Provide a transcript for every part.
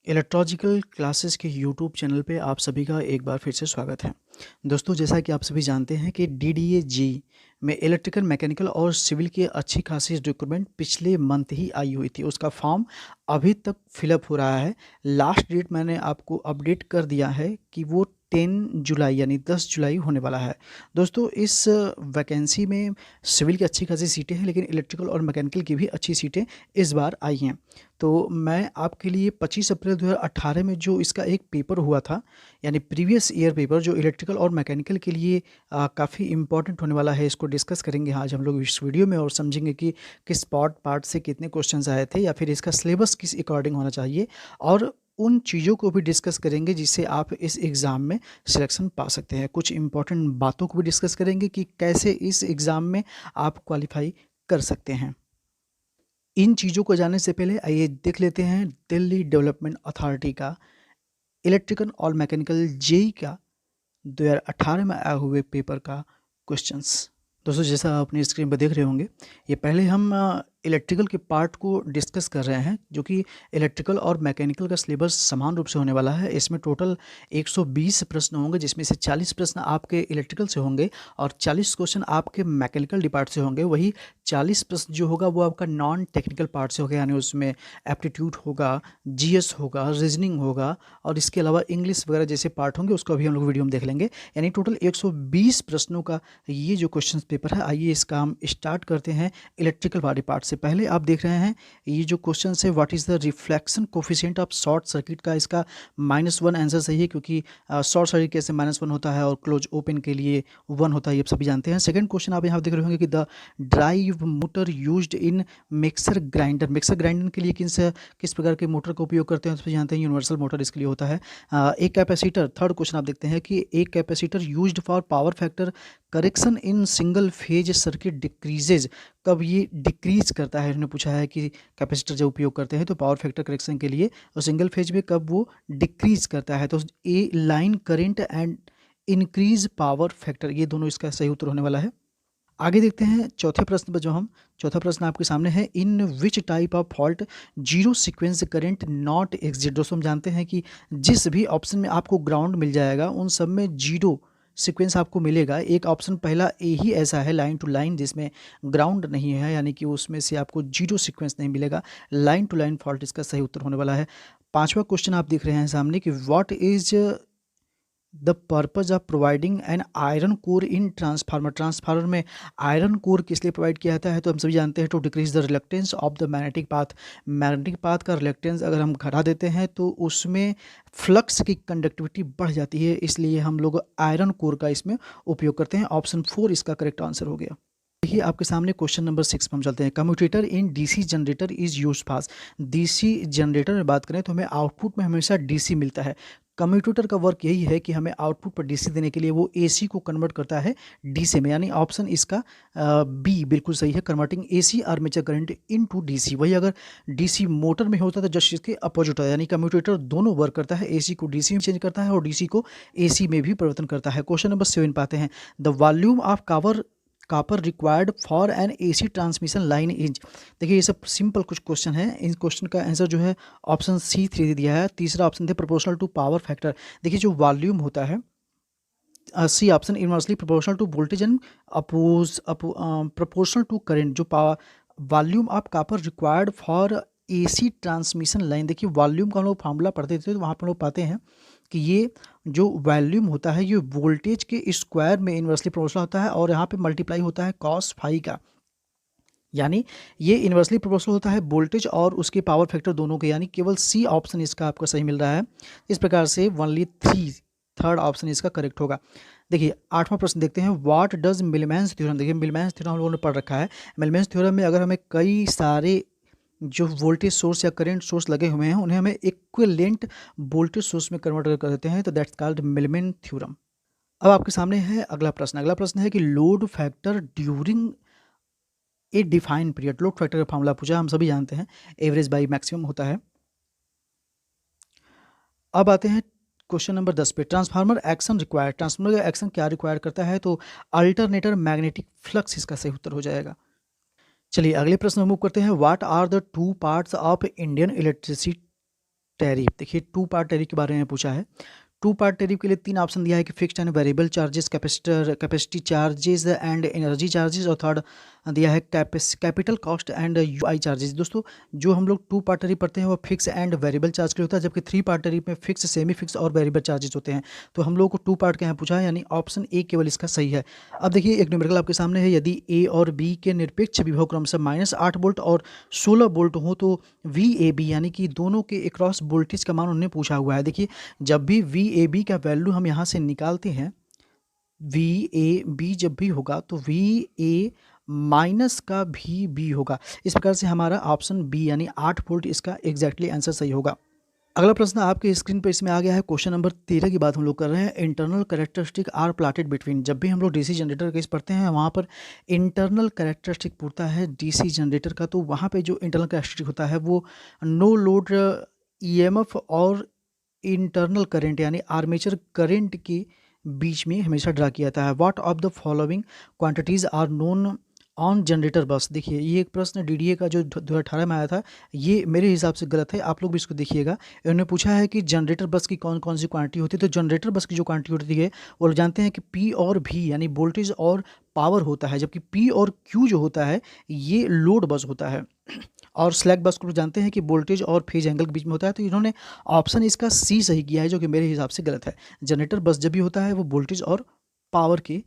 इलेक्ट्रोलॉजिकल classes के YouTube channel पे आप सभी का एक बार फिर से स्वागत है। दोस्तों, जैसा कि आप सभी जानते हैं कि डीडीए जी में इलेक्ट्रिकल, मैकेनिकल और सिविल की अच्छी खासी रिक्रूटमेंट पिछले मंथ ही आई हुई थी। उसका फॉर्म अभी तक फिलअप हो रहा है। लास्ट डेट मैंने आपको अपडेट कर दिया है कि वो 10 जुलाई यानी 10 जुलाई होने वाला है। दोस्तों, इस वैकेंसी में सिविल की अच्छी खासी सीटें हैं, लेकिन इलेक्ट्रिकल और मैकेनिकल की भी अच्छी सीटें इस बार आई हैं। तो मैं आपके लिए 25 अप्रैल 2018 में जो इसका एक पेपर हुआ था, यानी प्रीवियस ईयर पेपर, जो इलेक्ट्रिकल और मैकेनिकल के लिए काफ़ी इंपॉर्टेंट होने वाला है, इसको डिस्कस करेंगे आज हम लोग इस वीडियो में और समझेंगे कि किस पार्ट से कितने क्वेश्चंस आए थे या फिर इसका सिलेबस किस अकॉर्डिंग होना चाहिए, और उन चीज़ों को भी डिस्कस करेंगे जिससे आप इस एग्ज़ाम में सिलेक्शन पा सकते हैं। कुछ इंपॉर्टेंट बातों को भी डिस्कस करेंगे कि कैसे इस एग्ज़ाम में आप क्वालिफाई कर सकते हैं। इन चीज़ों को जानने से पहले आइए देख लेते हैं दिल्ली डेवलपमेंट अथॉरिटी का इलेक्ट्रिकल और मैकेनिकल जेई का 2018 में आए हुए पेपर का क्वेश्चंस। दोस्तों, जैसा आप अपनी स्क्रीन पर देख रहे होंगे, ये पहले हम इलेक्ट्रिकल के पार्ट को डिस्कस कर रहे हैं, जो कि इलेक्ट्रिकल और मैकेनिकल का सिलेबस समान रूप से होने वाला है। इसमें टोटल 120 प्रश्न होंगे, जिसमें से 40 प्रश्न आपके इलेक्ट्रिकल से होंगे और 40 क्वेश्चन आपके मैकेनिकल डिपार्ट से होंगे। वही 40 प्रश्न जो होगा वो आपका नॉन टेक्निकल पार्ट से होगा, यानी उसमें एप्टीट्यूड होगा, जीएस होगा, रीजनिंग होगा और इसके अलावा इंग्लिश वगैरह जैसे पार्ट होंगे, उसको अभी हम लोग वीडियो में देख लेंगे। यानी टोटल 120 प्रश्नों का ये जो क्वेश्चन पेपर है। आइए इसका हम स्टार्ट करते हैं इलेक्ट्रिकल वाले पार्ट से। पहले आप देख रहे हैं ये जो क्वेश्चन है, what is the reflection coefficient of short circuit का। इसका -1 आंसर सही है, क्योंकि शॉर्ट सर्किट कैसे -1 होता है और क्लोज ओपन के लिए 1 होता है, ये सभी जानते हैं। सेकंड क्वेश्चन आप यहाँ देख रहे होंगे कि the drive motor used in mixer grinder. Mixer grinder के लिए किस प्रकार के मोटर का उपयोग करते हैं, तो जानते हैं यूनिवर्सल मोटर इसके लिए होता है। एक कैपेसिटर, थर्ड क्वेश्चन आप देखते हैं कि एक capacitor used for power factor correction in single phase circuit decreases. कब ये डिक्रीज करता है, इन्होंने पूछा है कि कैपेसिटर जब उपयोग करते हैं तो पावर फैक्टर करेक्शन के लिए, और सिंगल फेज में कब वो डिक्रीज करता है। तो a line current and increase power factor, ये दोनों इसका सही उत्तर होने वाला है। आगे देखते हैं चौथे प्रश्न पर। चौथा प्रश्न आपके सामने है, in which type of fault zero sequence current not exist. दोस्तों, हम जानते हैं कि जिस भी ऑप्शन में आपको ग्राउंड मिल जाएगा उन सब में जीरो सीक्वेंस आपको मिलेगा। एक ऑप्शन पहला ए ही ऐसा है, लाइन टू लाइन, जिसमें ग्राउंड नहीं है, यानी कि उसमें से आपको जीरो सीक्वेंस नहीं मिलेगा। लाइन टू लाइन फॉल्ट इसका सही उत्तर होने वाला है। पांचवा क्वेश्चन आप देख रहे हैं सामने कि what is the purpose of providing an iron core in transformer. Transformer में आयरन कोर किस लिए प्रोवाइड किया जाता है, तो हम सभी जानते हैं to decrease the reluctance of the magnetic path. Magnetic path का रिलक्टेंस अगर हम घटा देते हैं तो उसमें फ्लक्स की कंडक्टिविटी बढ़ जाती है, इसलिए हम लोग आयरन कोर का इसमें उपयोग करते हैं। ऑप्शन 4 इसका करेक्ट आंसर हो गया। देखिए आपके सामने क्वेश्चन नंबर 6 पर हम चलते हैं। Commutator in DC generator is use fast. DC generator में बात करें तो हमें आउटपुट में हमेशा डीसी मिलता है। कम्यूटेटर का वर्क यही है कि हमें आउटपुट पर डीसी देने के लिए वो एसी को कन्वर्ट करता है डीसी में, यानी ऑप्शन इसका बी बिल्कुल सही है, converting AC armature current into DC. वही अगर डीसी मोटर में होता तो जस्ट इसके अपोजिट होता है, यानी कम्यूटेटर दोनों वर्क करता है, एसी को डीसी में चेंज करता है और डीसी को एसी में भी परिवर्तन करता है। क्वेश्चन नंबर 7 पाते हैं, the volume of copper required for an AC transmission line is. देखिए ये सब सिंपल कुछ क्वेश्चन है। इन क्वेश्चन का आंसर जो है ऑप्शन सी 3 दिया है। तीसरा ऑप्शन थे प्रोपोर्शनल टू पावर फैक्टर। देखिए जो वॉल्यूम होता है, C option inversely proportional to voltage and proportional to current. जो power volume of copper required for AC transmission line. देखिए वॉल्यूम का हम लोग फार्मूला पढ़ते थे तो वहाँ पर लोग पाते हैं कि ये जो वॉल्यूम होता है ये वोल्टेज के स्क्वायर में इन्वर्सली प्रोपोर्शनल होता है और यहाँ पे मल्टीप्लाई होता है कॉस फाई का, यानी ये इन्वर्सली प्रोपोर्शनल होता है वोल्टेज और उसके पावर फैक्टर दोनों के, यानी केवल सी ऑप्शन इसका आपका सही मिल रहा है। इस प्रकार से ओनली थर्ड ऑप्शन इसका करेक्ट होगा। देखिए 8वां प्रश्न देखते हैं, व्हाट डज मिलमैन्स थ्योरम। देखिए मिलमैन्स थ्योरम हम लोगों ने पढ़ रखा है। मिलमैन्स थ्योरम में अगर हमें कई सारे जो वोल्टेज सोर्स या करंट सोर्स लगे हुए हैं उन्हें हमें इक्विवेलेंट वोल्टेज सोर्स में कन्वर्ट कर देते हैं, तो दैट्स कॉल्ड मिलमैन थ्योरम। अब आपके सामने है अगला प्रश्न। अगला प्रश्न है कि load factor during a defined period. Load factor का फॉर्मूला पूछा, हम सभी जानते हैं एवरेज बाई मैक्सिमम होता है। अब आते हैं क्वेश्चन नंबर 10 पे, ट्रांसफार्मर एक्शन रिक्वायर्ड। ट्रांसफार्मर का एक्शन क्या रिक्वायर करता है, तो अल्टरनेटर मैग्नेटिक फ्लक्स इसका सही उत्तर हो जाएगा। चलिए अगले प्रश्न में मूव करते हैं, what are the two parts of Indian electricity tariff. देखिए टू पार्ट टैरिफ के बारे में पूछा है। टू पार्ट टैरिफ के लिए 3 ऑप्शन दिया है कि fixed and variable charges, capacity charges and energy charges, और थर्ड दिया है capital cost and UI charges. दोस्तों जो हम लोग टू पार्ट टैरिफ पढ़ते हैं वो फिक्स एंड वेरिएबल चार्ज के लिए होता है, जबकि थ्री पार्ट टैरिफ में फिक्स, सेमी फिक्स और वेरिएबल चार्जेस होते हैं। तो हम लोग को टू पार्ट के यहाँ पूछा है, यानी ऑप्शन ए केवल इसका सही है। अब देखिए एक न्यूमेरिकल आपके सामने है। यदि ए और बी के निरपेक्ष विभव क्रमशः -8 वोल्ट और 16 वोल्ट हो तो वी ए बी यानी कि दोनों के अक्रॉस वोल्टेज का मान उन्होंने पूछा हुआ है। देखिए जब भी वी ए बी का वैल्यू हम यहाँ से निकालते हैं, वी ए बी जब भी होगा तो वी ए माइनस का भी बी होगा। इस प्रकार से हमारा ऑप्शन बी यानी 8 वोल्ट इसका एग्जैक्टली आंसर सही होगा। अगला प्रश्न आपके स्क्रीन पर इसमें आ गया है। क्वेश्चन नंबर 13 की बात हम लोग कर रहे हैं। Internal characteristic are plotted between. जब भी हम लोग डीसी जनरेटर केस पढ़ते हैं वहाँ पर इंटरनल कैरेक्टरिस्टिक पूछता है डीसी जनरेटर का, तो वहाँ पे जो इंटरनल कैरेक्टरिस्टिक होता है वो नो लोड ईएमएफ और इंटरनल करंट यानी आर्मेचर करंट के बीच में हमेशा ड्रा किया जाता है। What of the following quantities are known on generator bus. देखिए ये एक प्रश्न डीडीए का जो 2018 में आया था, ये मेरे हिसाब से गलत है, आप लोग भी इसको देखिएगा। इन्होंने पूछा है कि जनरेटर बस की कौन कौन सी क्वांटिटी होती है। तो जनरेटर बस की जो क्वांटिटी होती है वो जानते हैं कि पी और भी यानी वोल्टेज और पावर होता है, जबकि पी और क्यू जो होता है ये लोड बस होता है। और स्लैक बस को जानते हैं कि वोल्टेज और फेज एंगल के बीच में होता है। तो इन्होंने ऑप्शन इसका सी सही किया है, जो कि मेरे हिसाब से गलत है। जनरेटर बस जब भी होता है वो वोल्टेज और पावर के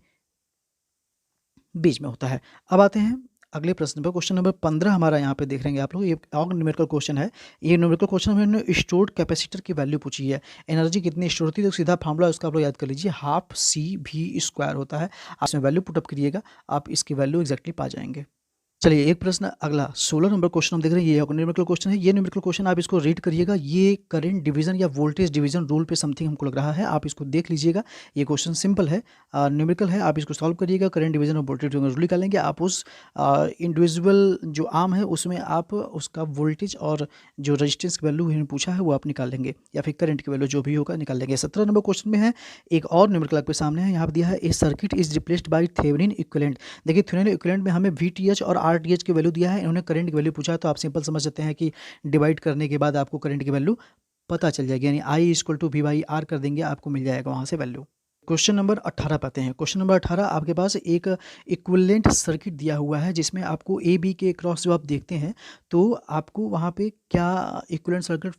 बीच में होता है। अब आते हैं अगले प्रश्न पर। क्वेश्चन नंबर 15 हमारा यहाँ पे देख लेंगे आप लोग। ये और न्यूमेरिकल क्वेश्चन है। ये न्यूमेरिकल क्वेश्चन में इन्होंने स्टोर्ड कैपेसिटर की वैल्यू पूछी है। एनर्जी कितनी स्टोर होती है, तो सीधा फार्मूला उसका आप लोग याद कर लीजिए, हाफ सी भी स्क्वायर होता है। आप इसमें वैल्यू पुटअप करिएगा, आप इसकी वैल्यू एक्जैक्टली पा जाएंगे। चलिए एक प्रश्न अगला 16 नंबर क्वेश्चन हम देख रहे हैं। ये न्यूमेरिकल क्वेश्चन है। ये न्यूमेरिकल क्वेश्चन आप इसको रीड करिएगा। ये करंट डिवीजन या वोल्टेज डिवीजन रूल पे समथिंग हमको लग रहा है, आप इसको देख लीजिएगा। ये क्वेश्चन सिंपल है, न्यूमेरिकल है, आप इसको सॉल्व करिएगा। करंट डिवीजन और वोल्टेज डिवीजन रूल निकालेंगे। आप उस इंडिविजुअल जो आर्म है उसमें आप उसका वोल्टेज और जो रजिस्टेंस की वैल्यू है पूछा है वो आप निकाल लेंगे, या फिर करंट की वैल्यू जो भी होगा निकाल लेंगे। 17 नंबर क्वेश्चन में है एक और न्यूमेरिकल आपके सामने है। यहाँ पर दिया है a circuit is replaced by Thevenin equivalent. देखिए थेवेनिन इक्विवेलेंट में हमें वीटीएच और आरटीएच की वैल्यू दिया है, इन्होंने करंट की वैल्यू पूछा है। तो आप सिंपल समझ सकते हैं कि डिवाइड करने के बाद आपको करंट की वैल्यू पता चल जाएगी, यानी I equal to V by R कर देंगे, आपको मिल जाएगा वहाँ से वैल्यू। क्वेश्चन नंबर 18 पाते हैं। क्वेश्चन नंबर 18 आपके पास एक इक्विवेलेंट सर्किट दिया हुआ है, जिसमें आपको ए बी के क्रॉस जो आप देखते हैं तो आपको वहाँ पे क्या इक्विवेलेंट सर्किट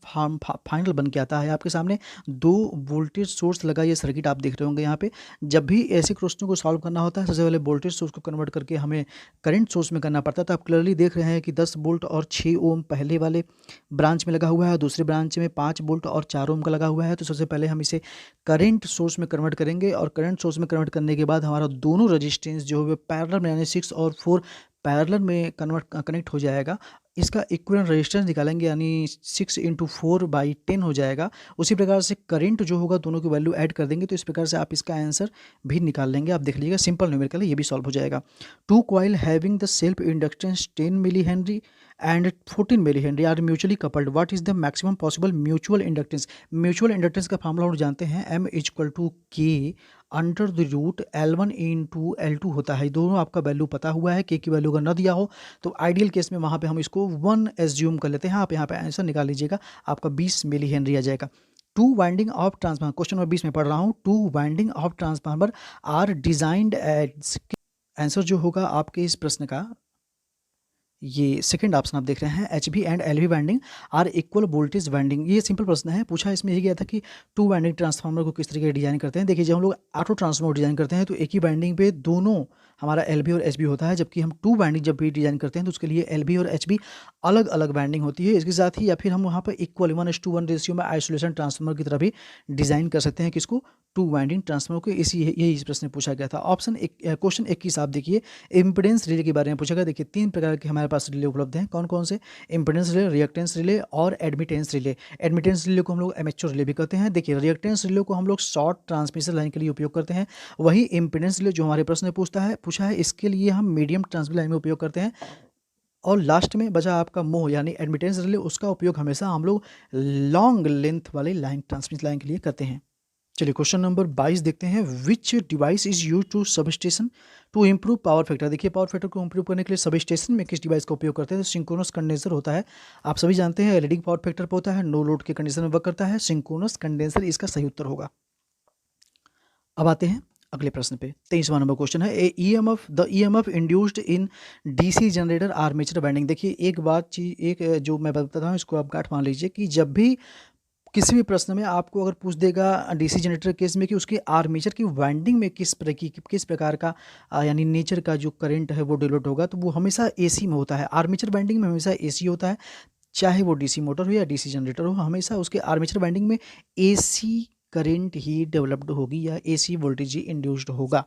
फाइनल बन के आता है। आपके सामने 2 वोल्टेज सोर्स लगा ये सर्किट आप देख रहे होंगे। यहाँ पे जब भी ऐसे क्वेश्चनों को सॉल्व करना होता है सबसे पहले वोल्टेज सोर्स को कन्वर्ट करके हमें करंट सोर्स में करना पड़ता है। तो आप क्लियरली देख रहे हैं कि 10 वोल्ट और 6 ओम पहले वाले ब्रांच में लगा हुआ है, दूसरे ब्रांच में 5 वोल्ट और 4 ओम का लगा हुआ है। तो सबसे पहले हम इसे करंट सोर्स में कन्वर्ट करेंगे, और करंट सोर्स में कन्वर्ट करने के बाद हमारा दोनों रजिस्टेंस जो है पैरेलल में यानी 6 और 4 पैरेलल में कनेक्ट हो जाएगा। इसका इक्विवेलेंट रेजिस्टेंस निकालेंगे, यानी 6 × 4/10 हो जाएगा। उसी प्रकार से करंट जो होगा दोनों की वैल्यू ऐड कर देंगे, तो इस प्रकार से आप इसका आंसर भी निकाल लेंगे। आप देख लीजिएगा सिंपल न्यूमेरिकल है, ये भी सॉल्व हो जाएगा। 2 coil having the self inductance 10 milli henry and 14 milli henry are mutually coupled, what is the maximum possible mutual inductance. Mutual inductance का फार्मूला हम जानते हैं, M = K under the root L1 × L2 होता है। दोनों आपका वैल्यू पता हुआ है। K की वैल्यू अगर न दिया हो तो आइडियल केस में वहाँ पे हम इसको 1 एज्यूम कर लेते हैं। आप यहाँ पे आंसर निकाल लीजिएगा, आपका 20 मिली हेनरी आ जाएगा। 2 winding of transformer, question number 20 में पढ़ रहा हूँ। 2 winding of transformer are designed as, answer जो होगा आपके इस प्रश्न का ये सेकंड ऑप्शन आप देख रहे हैं, HV and LV winding are equal voltage winding. ये सिंपल प्रश्न है, पूछा इसमें ये गया था कि 2 वाइंडिंग ट्रांसफार्मर को किस तरीके डिजाइन करते हैं। देखिए जब हम लोग ऑटो ट्रांसफार्मर डिजाइन करते हैं तो एक ही वाइंडिंग पे दोनों हमारा LV और HV होता है, जबकि हम 2 वाइंडिंग जब भी डिजाइन करते हैं तो उसके लिए LV और HV अलग अलग वाइंडिंग होती है। इसके साथ ही या फिर हम वहाँ पर इक्वल 1:1 रेशियो में आइसोलेशन ट्रांसफार्मर की तरह भी डिजाइन कर सकते हैं, किसको 2 वाइंडिंग ट्रांसफार्मर को। यही इस प्रश्न में पूछा गया था। ऑप्शन क्वेश्चन 21 आप देखिए, इम्पीडेंस रिले के बारे में पूछा गया। देखिए 3 प्रकार के हमारे पास रिले उपलब्ध हैं, कौन कौन से, इम्पीडेंस रिले, रिएक्टेंस रिले और एडमिटेंस रिले। एडमिटेंस रिले को हम लोग एमेच्योर रिले भी कहते हैं। देखिए रिएक्टेंस रिले को हम लोग शॉर्ट ट्रांसमिशन लाइन के लिए उपयोग करते हैं। वही इम्पीडेंस रिले जो हमारे प्रश्न में पूछा है इसके लिए हम मीडियम ट्रांसमिशन लाइन में उपयोग करते हैं। और लास्ट में बचा आपका मोह यानी एडमिटेंस रिले, उसका उपयोग हमेशा हम लोग लॉन्ग लेंथ वाले लाइन ट्रांसमिशन लाइन के लिए करते हैं। चलिए क्वेश्चन नंबर 22 देखते हैं। Which device is use to substation to improve power factor. देखिए पावर फैक्टर को इम्प्रूव करने के लिए सबस्टेशन में किस डिवाइस का उपयोग करते हैं? तो सिंक्रोनस कंडेंसर होता है। आप सभी जानते हैं लीडिंग पावर फैक्टर पर होता है, नो लोड के कंडीशन में वर्क करता है। सिंक्रोनस कंडेंसर इसका सही उत्तर होगा। अब आते हैं अगले प्रश्न पे। 23वां नंबर क्वेश्चन है the EMF induced in DC generator armature winding. देखिए एक जो मैं बताता हूँ इसको आप गांठ मान लीजिए कि जब भी किसी भी प्रश्न में आपको अगर पूछ देगा डीसी जनरेटर केस में कि उसके आर्मेचर की वाइंडिंग में किस प्रकार का यानी नेचर का जो करंट है वो डिवेलप होगा, तो वो हमेशा एसी में होता है। आर्मेचर वाइंडिंग में हमेशा एसी होता है, चाहे वो डीसी मोटर हो या डीसी जनरेटर हो, हमेशा उसके आर्मेचर वाइंडिंग में एसी करंट ही डेवलप्ड होगी या एसी वोल्टेज ही इंड्यूस्ड होगा।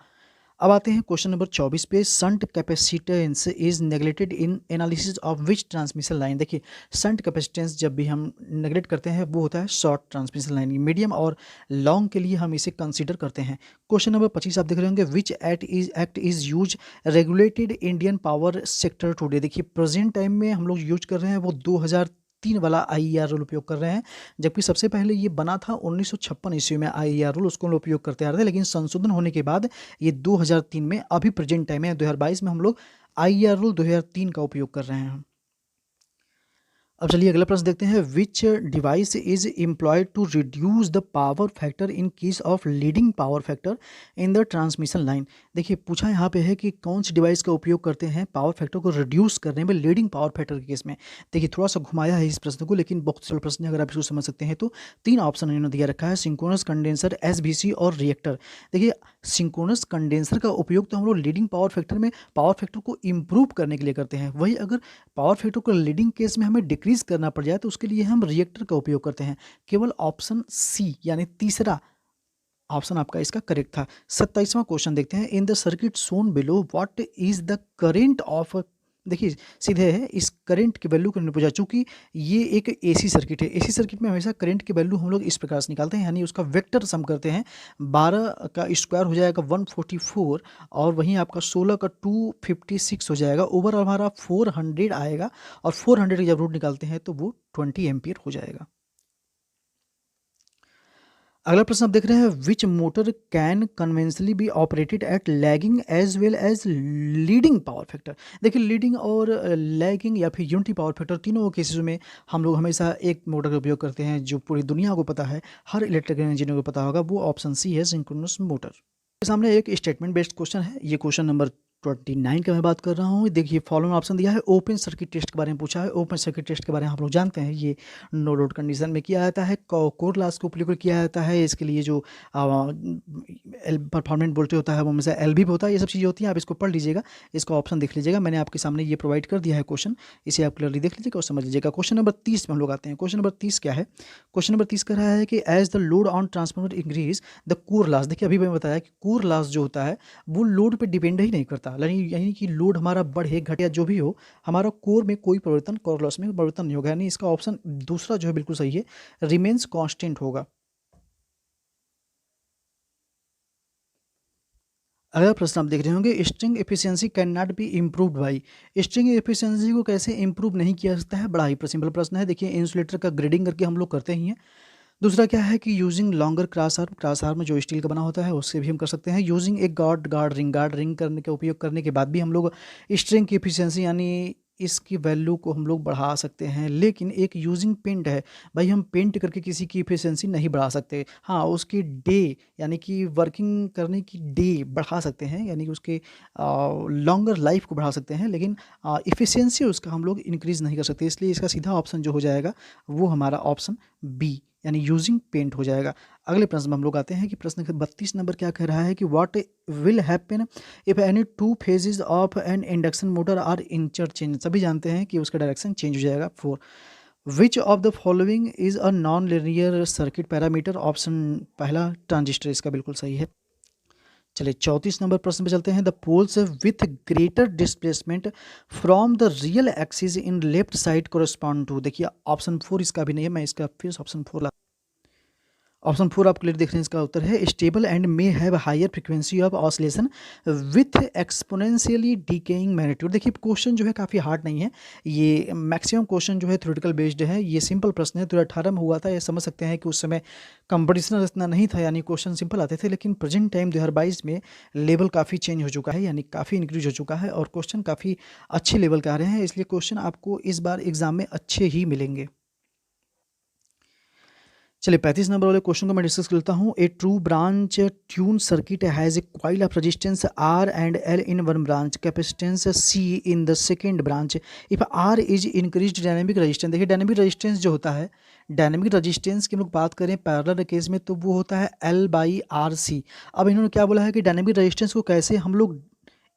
अब आते हैं क्वेश्चन नंबर 24 पे। Shunt capacitance is neglected in analysis of which transmission line. देखिए शंट कैपेसिटेंस जब भी हम नेग्लेक्ट करते हैं वो होता है शॉर्ट ट्रांसमिशन लाइन। मीडियम और लॉन्ग के लिए हम इसे कंसीडर करते हैं। क्वेश्चन नंबर 25 आप देख रहे होंगे। Which act is use regulated Indian power sector today. देखिए प्रेजेंट टाइम में हम लोग यूज कर रहे हैं वो 2003 वाला आईईआर रूल उपयोग कर रहे हैं, जबकि सबसे पहले ये बना था 1956 ईस्वी में आईईआर रूल, उसको हम लोग उपयोग करते आ रहे थे। लेकिन संशोधन होने के बाद ये 2003 में, अभी प्रेजेंट टाइम में 2022 में हम लोग आईईआर रूल 2003 का उपयोग कर रहे हैं। अब चलिए अगला प्रश्न देखते हैं। Which device is employed to reduce the power factor in case of leading power factor in the transmission line. देखिए पूछा यहाँ पे है कि कौन सी डिवाइस का उपयोग करते हैं पावर फैक्टर को रिड्यूस करने में लीडिंग पावर फैक्टर के केस में। देखिए थोड़ा सा घुमाया है इस प्रश्न को, लेकिन बहुत सरल प्रश्न है अगर आप इसको समझ सकते हैं तो। 3 ऑप्शन इन्होंने दिया रखा है, सिंक्रोनस कंडेंसर, एसवीसी और रिएक्टर। देखिए सिंक्रोनस कंडेंसर का उपयोग तो हम लोग लीडिंग पावर फैक्टर में पावर फैक्टर को इम्प्रूव करने के लिए करते हैं। वही अगर पावर फैक्टर को लीडिंग केस में हमें डिक्रीज करना पड़ जाए तो उसके लिए हम रिएक्टर का उपयोग करते हैं। केवल ऑप्शन सी यानी तीसरा ऑप्शन आपका इसका करेक्ट था। 27वां क्वेश्चन देखते हैं। In the circuit shown below what is the current of. देखिए सीधे है, इस करंट की वैल्यू को पूछा। चूंकि ये एक एसी सर्किट है, एसी सर्किट में हमेशा करंट की वैल्यू हम लोग इस प्रकार से निकालते हैं, यानी उसका वेक्टर सम करते हैं। 12 का स्क्वायर हो जाएगा 144 और वहीं आपका 16 का 256 हो जाएगा। ओवरऑल हमारा 400 आएगा और 400 की जब रूट निकालते हैं तो वो 20 एम्पियर हो जाएगा। अगला प्रश्न आप देख रहे हैं। Which motor can conventionally be operated at lagging as well as leading power factor. देखिए लीडिंग और लैगिंग या फिर यूनिटी पावर फैक्टर तीनों केसेस में हम लोग हमेशा एक मोटर का उपयोग करते हैं जो पूरी दुनिया को पता है, हर इलेक्ट्रिकल इंजीनियर को पता होगा, वो ऑप्शन सी है, सिंक्रोनस मोटर। सामने एक स्टेटमेंट बेस्ड क्वेश्चन है, ये क्वेश्चन नंबर 29 का मैं बात कर रहा हूँ। देखिए फॉलोइंग ऑप्शन दिया है। ओपन सर्किट टेस्ट के बारे में पूछा है। ओपन सर्किट टेस्ट के बारे में हम लोग जानते हैं, ये नो लोड कंडीशन में किया जाता है, कोर लॉस को उपयोग किया जाता है। इसके लिए जो परफॉर्मेंस वोल्टेज होता है वो हमेशा एलबी पे होता है। ये सब चीज़ें होती हैं, आप इसको पढ़ लीजिएगा, इसका ऑप्शन देख लीजिएगा। मैंने आपके सामने ये प्रोवाइड कर दिया है क्वेश्चन, इसे आप क्लियरली देख लीजिएगा और समझ लीजिएगा। क्वेश्चन नंबर 30 में हम लोग आते हैं। क्वेश्चन नंबर 30 क्या है? क्वेश्चन नंबर 30 कह रहा है कि as the load on transformer increase the core loss. देखिए अभी मैंने बताया कि कोर लॉस जो होता है वो लोड पे डिपेंड ही नहीं करता, यानी कि लोड हमारा बढ़े घटे या जो भी हो, हमारा कोर में कोई परिवर्तन, कोर लॉस में परिवर्तन नहीं होगा। यानी इसका ऑप्शन दूसरा जो है बिल्कुल सही है, रिमेन्स कांस्टेंट होगा। अगला प्रश्न आप देख रहे होंगे। String efficiency can not be improved by. String efficiency को कैसे इम्प्रूव नहीं किया जा सकता है? बड़ा ही सिंपल प्रश्न है। देखिए इंसुलेटर का ग्रेडिंग करके हम लोग करते ही हैं। दूसरा क्या है कि यूजिंग लॉन्गर क्रॉस आर्म जो स्टील का बना होता है उससे भी हम कर सकते हैं। यूजिंग एक गार्ड रिंग करने के उपयोग करने के बाद भी हम लोग स्ट्रिंग की एफिशिएंसी यानी इसकी वैल्यू को हम लोग बढ़ा सकते हैं। लेकिन एक यूजिंग पेंट है, भाई हम पेंट करके किसी की एफिशिएंसी नहीं बढ़ा सकते। हाँ उसकी डे यानी कि वर्किंग करने की डे बढ़ा सकते हैं, यानी कि उसके लॉन्गर लाइफ को बढ़ा सकते हैं, लेकिन एफिशिएंसी उसका हम लोग इंक्रीज़ नहीं कर सकते। इसलिए इसका सीधा ऑप्शन जो हो जाएगा वो हमारा ऑप्शन बी यानी यूजिंग पेंट हो जाएगा। अगले प्रश्न में हम लोग आते हैं कि प्रश्न 32 नंबर क्या कह रहा है कि what will happen if any two phases of an induction motor are interchange. सभी जानते हैं कि उसका डायरेक्शन चेंज हो जाएगा। 4 which of the following is a non linear circuit parameter. Option पहला ट्रांजिस्टर इसका बिल्कुल सही है। चलिए 34 नंबर प्रश्न पे चलते हैं। The poles with greater displacement from the real axis in left side correspond to. देखिए ऑप्शन 4 इसका भी नहीं है, मैं इसका फिर ऑप्शन 4 ला। ऑप्शन 4 आप क्लियर देख रहे हैं, इसका उत्तर है stable and may have higher frequency of oscillation with exponentially decaying magnitude. देखिए क्वेश्चन जो है काफ़ी हार्ड नहीं है, ये मैक्सिमम क्वेश्चन जो है थ्योरेटिकल बेस्ड है, ये सिंपल प्रश्न है। 2018 में हुआ था, ये समझ सकते हैं कि उस समय कंपटीशन इतना नहीं था, यानी क्वेश्चन सिंपल आते थे। लेकिन प्रेजेंट टाइम 2022 में लेवल काफ़ी चेंज हो चुका है, यानी काफ़ी इंक्रीज हो चुका है और क्वेश्चन काफ़ी अच्छे लेवल के आ रहे हैं, इसलिए क्वेश्चन आपको इस बार एग्जाम में अच्छे ही मिलेंगे। चलिए 35 नंबर वाले क्वेश्चन को मैं डिस्कस कर लेता हूँ। A two branch tune circuit has a coil of resistance R and L in one branch, capacitance C in the second branch if R is increase dynamic resistance. देखिए dynamic resistance जो होता है, dynamic resistance की हम लोग बात करें parallel case में तो वो होता है L बाई आर सी। अब इन्होंने क्या बोला है कि डायनेमिक रेजिस्टेंस को कैसे हम लोग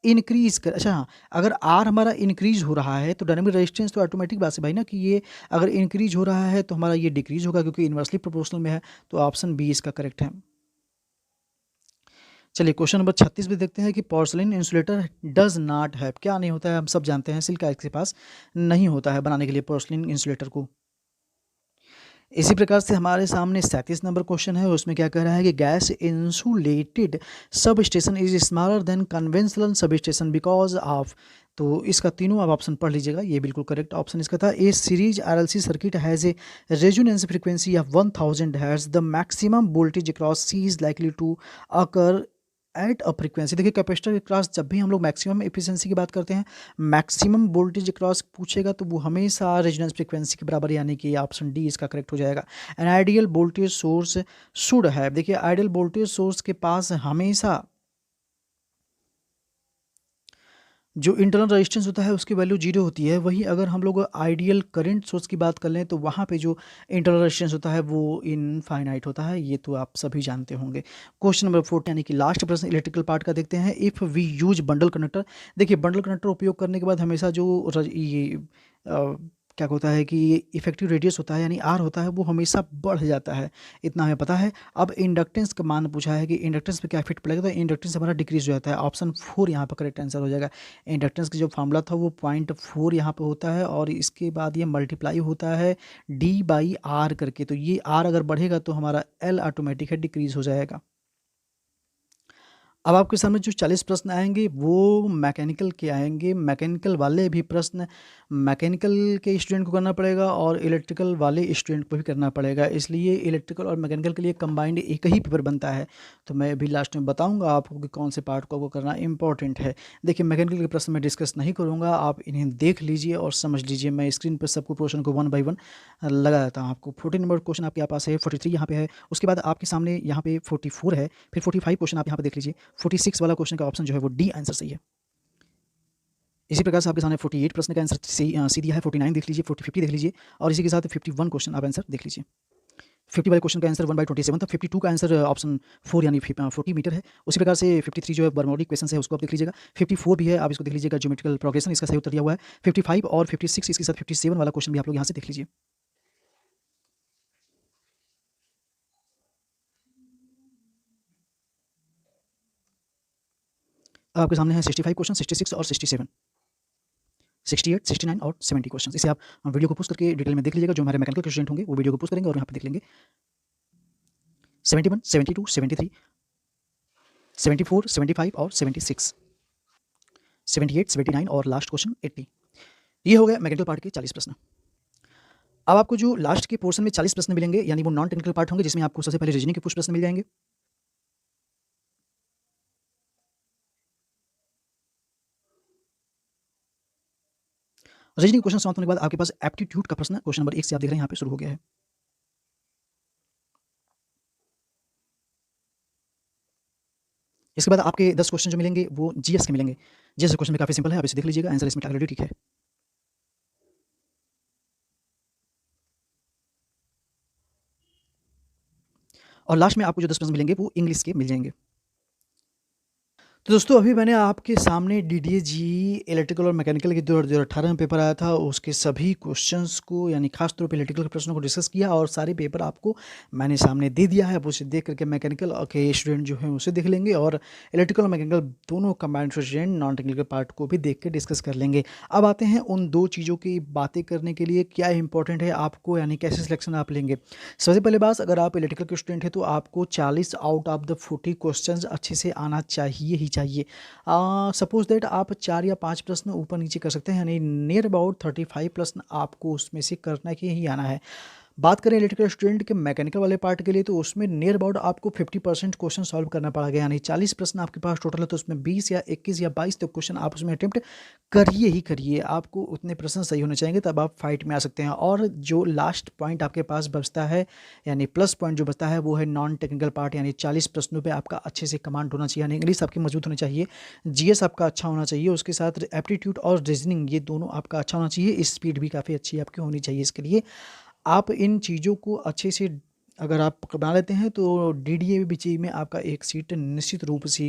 इंक्रीज कर, अच्छा हाँ, अगर आर हमारा इंक्रीज हो रहा है तो डायनेमिक रेजिस्टेंस तो ऑटोमेटिक बात है भाई ना, कि ये अगर इंक्रीज हो रहा है तो हमारा ये डिक्रीज होगा क्योंकि इन्वर्सली प्रोपोर्शनल में है, तो ऑप्शन बी इसका करेक्ट है। चलिए क्वेश्चन नंबर 36 भी देखते हैं कि porcelain insulator does not have, क्या नहीं होता है, हम सब जानते हैं सिल्क के पास नहीं होता है बनाने के लिए पोर्सलिन इंसुलेटर को। इसी प्रकार से हमारे सामने 37 नंबर क्वेश्चन है, उसमें क्या कह रहा है कि gas insulated sub station is smaller than conventional sub station because of, तो इसका तीनों आप ऑप्शन पढ़ लीजिएगा, ये बिल्कुल करेक्ट ऑप्शन इसका था। A series RLC circuit has a resonance frequency of 1000 hertz, the maximum voltage across C is likely to occur at a frequency. देखिए कैपेसिटर के क्रॉस जब भी हम लोग मैक्सिमम एफिशिएंसी की बात करते हैं, मैक्सिमम वोल्टेज क्रॉस पूछेगा तो वो हमेशा रेजोनेंस फ्रीक्वेंसी के बराबर, यानी कि ऑप्शन डी इसका करेक्ट हो जाएगा। An ideal voltage source should है, देखिए आइडियल वोल्टेज सोर्स के पास हमेशा जो इंटरनल रेजिस्टेंस होता है उसकी वैल्यू 0 होती है। वही अगर हम लोग आइडियल करंट सोर्स की बात कर लें तो वहाँ पे जो इंटरनल रेजिस्टेंस होता है वो इनफाइनाइट होता है, ये तो आप सभी जानते होंगे। क्वेश्चन नंबर 4 यानी कि लास्ट प्रश्न इलेक्ट्रिकल पार्ट का देखते हैं। If we use bundle connector, देखिए बंडल कनेक्टर उपयोग करने के बाद हमेशा जो ये क्या होता है कि इफेक्टिव रेडियस होता है यानी आर होता है वो हमेशा बढ़ जाता है, इतना हमें पता है। अब इंडक्टेंस का मान पूछा है कि इंडक्टेंस पे क्या इफेक्ट पड़ेगा, तो इंडक्टेंस हमारा डिक्रीज हो जाता है। ऑप्शन 4 यहाँ पर करेक्ट आंसर हो जाएगा। इंडक्टेंस का जो फार्मूला था वो 0.4 यहाँ पे होता है और इसके बाद ये मल्टीप्लाई होता है डी बाई आर करके, तो ये आर अगर बढ़ेगा तो हमारा एल ऑटोमेटिक है डिक्रीज हो जाएगा। अब आपके सामने जो 40 प्रश्न आएंगे वो मैकेनिकल के आएंगे। मैकेनिकल वाले भी प्रश्न मैकेनिकल के स्टूडेंट को करना पड़ेगा और इलेक्ट्रिकल वाले स्टूडेंट को भी करना पड़ेगा, इसलिए इलेक्ट्रिकल और मैकेनिकल के लिए कंबाइंड एक ही पेपर बनता है। तो मैं अभी लास्ट में बताऊंगा आपको कि कौन से पार्ट को आपको करना इंपॉर्टेंट है। देखिए मैकेनिकल के प्रश्न मैं डिस्कस नहीं करूँगा, आप इन्हें देख लीजिए और समझ लीजिए। मैं स्क्रीन पर सबको क्वेश्चन को 1 बाई 1 लगा देता हूँ आपको। 14 नंबर क्वेश्चन आपके पास है, 43 यहाँ पे है, उसके बाद आपके सामने यहाँ पे 44 है, फिर 45 क्वेश्चन आप यहाँ पे देख लीजिए। 46 वाला क्वेश्चन का ऑप्शन जो है वो डी आंसर सही है। इसी प्रकार से आपके सामने 48 प्रश्न का आंसर सी दिया है, 49 देख लीजिए, 50 देख लीजिए और इसी के साथ 51 क्वेश्चन आप आंसर देख लीजिए। 50 वाले क्वेश्चन का आंसर 1/27 था। 52 का आंसर ऑप्शन 4 यानी 40 मीटर है। उसी प्रकार से 53 जो है बर्नौली क्वेश्चन है उसको आप देख लीजिएगा। 54 भी है, आप इसको देख लीजिएगा, ज्योमेट्रिकल प्रोग्रेशन इसका सही उत्तर दिया हुआ है। 55 और 56 इसके साथ 57 वाला क्वेश्चन भी आप लोग यहाँ से देख लीजिए। आपके सामने है 65 क्वेश्चन, 66 और 67, 68, 69 और 70 क्वेश्चन। इसे आप वीडियो को पोस्ट करके डिटेल में देख लीजिएगा। जो हमारे मैकेनिकल के स्टूडेंट होंगे वो वीडियो को पोस्ट करेंगे और यहाँ पे देख लेंगे। 71, 72, 73, 74, 75 और 76, 78, 79 और लास्ट क्वेश्चन 80। ये हो गया मैकेनिकल पार्ट के 40 प्रश्न। अब आपको जो लास्ट के पोर्शन में 40 प्रश्न मिलेंगे यानी वो नॉन टेक्निकल पार्ट होंगे, जिसमें आपको सबसे पहले रीजनिंग के कुछ प्रश्न मिल जाएंगे। रीजनिंग क्वेश्चन समाप्त होने के बाद आपके पास एप्टीट्यूड का प्रश्न क्वेश्चन नंबर 1 से आप देख रहे हैं यहाँ पे शुरू हो गया है। इसके बाद आपके 10 क्वेश्चन जो मिलेंगे वो जीएस के मिलेंगे। जीएस क्वेश्चन भी काफी सिंपल है, आप इसे देख लीजिएगा, आंसर इसमें ऑलरेडी ठीक है। और लास्ट में आपको जो 10 प्रश्न मिलेंगे वो इंग्लिश के मिल जाएंगे। तो दोस्तों अभी मैंने आपके सामने डीडीए-जी इलेक्ट्रिकल और मैकेनिकल के 2018 में पेपर आया था, उसके सभी क्वेश्चंस को यानी खास तौर पे इलेक्ट्रिकल के प्रश्नों को डिस्कस किया और सारे पेपर आपको मैंने सामने दे दिया है। अब उसे देख करके मैकेनिकल के स्टूडेंट जो हैं उसे देख लेंगे और इलेक्ट्रिकल और मैकेनिकल दोनों combined student non technical part को भी देख के डिस्कस कर लेंगे। अब आते हैं उन 2 चीज़ों की बातें करने के लिए क्या इंपॉर्टेंट है आपको यानी कैसे सिलेक्शन आप लेंगे। सबसे पहले बात, अगर आप इलेक्ट्रिकल के स्टूडेंट हैं तो आपको 40 आउट ऑफ द 40 क्वेश्चंस अच्छे से आना चाहिए ही चाहिए। सपोज दैट आप 4 या 5 प्रश्न ऊपर नीचे कर सकते हैं, यानी नियर अबाउट 35 प्रश्न आपको उसमें से करना के ही आना है। बात करें इलेक्ट्रिकल स्टूडेंट के मैकेनिकल वाले पार्ट के लिए, तो उसमें नियर अबाउट आपको 50% क्वेश्चन सॉल्व करना पड़ेगा, यानी 40 प्रश्न आपके पास टोटल है तो उसमें 20 या 21 या 22 तक क्वेश्चन आप उसमें अटेम्प्ट करिए ही करिए। आपको उतने प्रश्न सही होने चाहिए, तब आप फाइट में आ सकते हैं। और जो लास्ट पॉइंट आपके पास बचता है यानी प्लस पॉइंट जो बचता है वो है नॉन टेक्निकल पार्ट, यानी 40 प्रश्नों पे आपका अच्छे से कमांड होना चाहिए, यानी इंग्लिश आपकी मजबूत होनी चाहिए, जीएस आपका अच्छा होना चाहिए, उसके साथ एप्टीट्यूड और रीजनिंग ये दोनों आपका अच्छा होना चाहिए, स्पीड भी काफ़ी अच्छी आपकी होनी चाहिए। इसके लिए आप इन चीज़ों को अच्छे से अगर आप बना लेते हैं तो डीडीए-जी में आपका एक सीट निश्चित रूप से